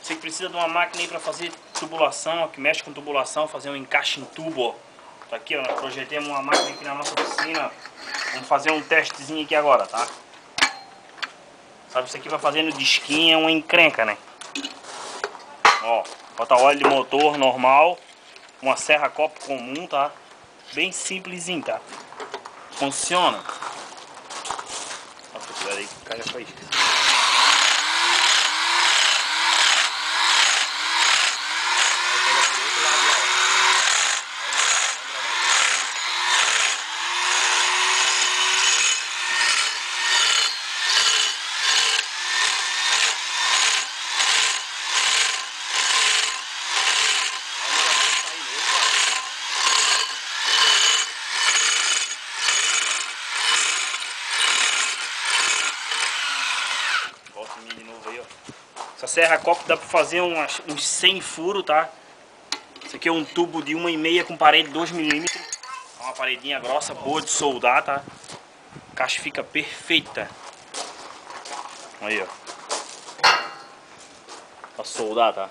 Você precisa de uma máquina aí para fazer tubulação, ó, que mexe com tubulação, fazer um encaixe em tubo, ó. Tá aqui, ó, nós projetamos uma máquina aqui na nossa oficina. Vamos fazer um testezinho aqui agora, tá? Sabe, isso aqui vai fazer no disquinho, é uma encrenca, né? Ó, bota óleo de motor normal, uma serra copo comum, tá? Bem simplesinho, tá? Funciona. Ó, cuidado aí que cai a faísca. Volta em mim de novo aí, ó. Essa serra copo dá pra fazer uns 100 furos, tá? Isso aqui é um tubo de 1,5 com parede 2 milímetros. É uma paredinha grossa, boa de soldar, tá? A caixa fica perfeita. Aí, ó. Pra soldar, tá?